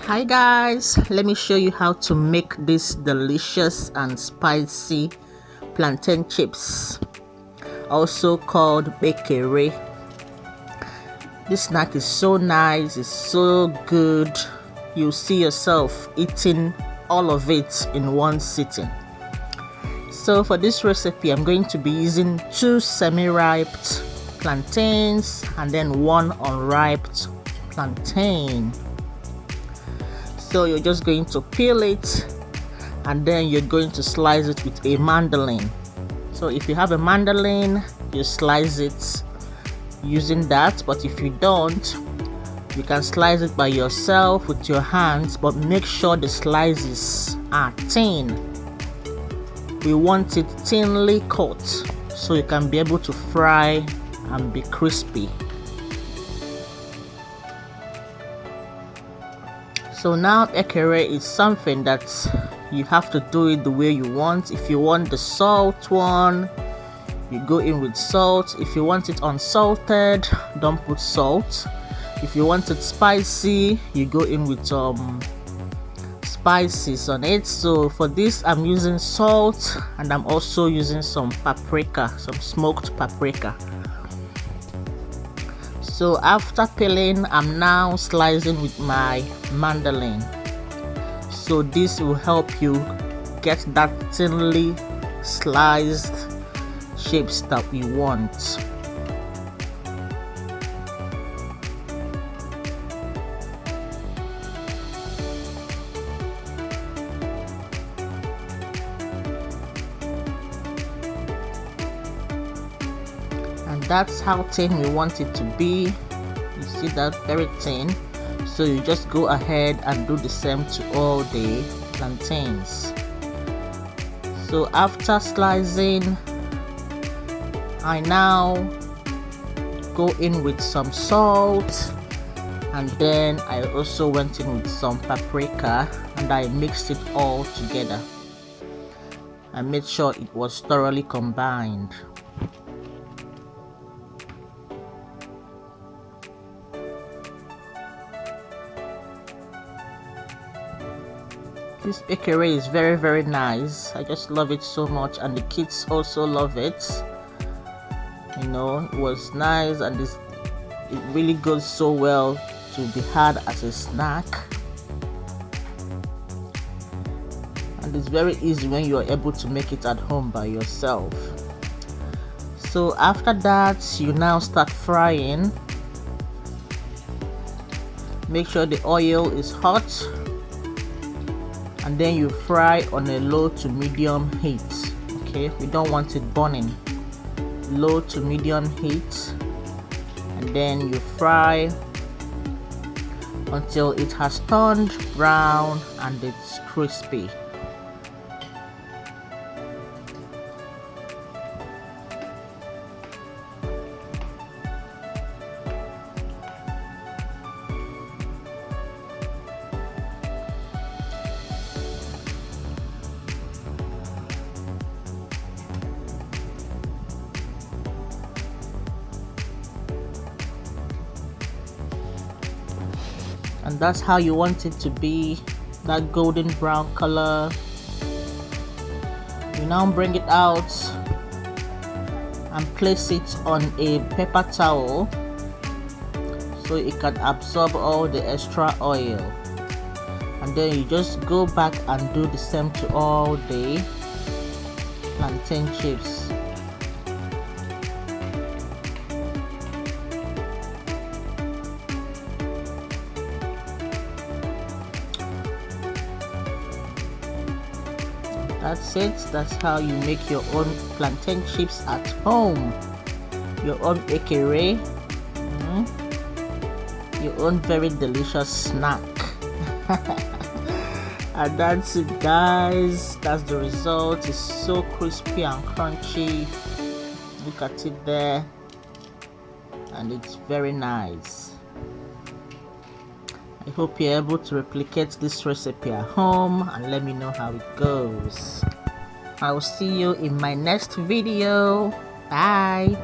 Hi guys, let me show you how to make this delicious and spicy plantain chips, also called Paprika. This snack is so nice, it's so good. You'll see yourself eating all of it in one sitting. So for this recipe, I'm going to be using 2 semi-ripe plantains and then 1 unripe plantain. So you're just going to peel it and then you're going to slice it with a mandolin. So if you have a mandolin, you slice it using that, but if you don't, you can slice it by yourself with your hands, but make sure the slices are thin. We want it thinly cut so you can be able to fry and be crispy. So now Paprika is something that you have to do it the way you want. If you want the salt one, you go in with salt. If you want it unsalted, don't put salt. If you want it spicy, you go in with spices on it. So for this, I'm using salt and I'm also using some paprika, some smoked paprika. So after peeling, I'm now slicing with my mandolin. So this will help you get that thinly sliced shapes that we want. And that's how thin we want it to be. You see that, very thin. So you just go ahead and do the same to all the plantains. So after slicing, I now go in with some salt, and then I also went in with some paprika and I mixed it all together. I made sure it was thoroughly combined. This Paprika is very nice. I just love it so much, and the kids also love it. You know, it was nice, and it really goes so well to be had as a snack. And it's very easy when you are able to make it at home by yourself. So after that, you now start frying. Make sure the oil is hot, and then you fry on a low to medium heat. Okay, we don't want it burning. Low to medium heat, and then you fry until it has turned brown and it's crispy. And that's how you want it to be, that golden brown color. You now bring it out and place it on a paper towel so it can absorb all the extra oil, and then you just go back and do the same to all the plantain chips. That's it. That's how you make your own plantain chips at home. Your own Paprika. Your own very delicious snack. And that's it, guys. That's the result. It's so crispy and crunchy. Look at it there. And it's very nice. I hope you're able to replicate this recipe at home and let me know how it goes. I will see you in my next video. Bye.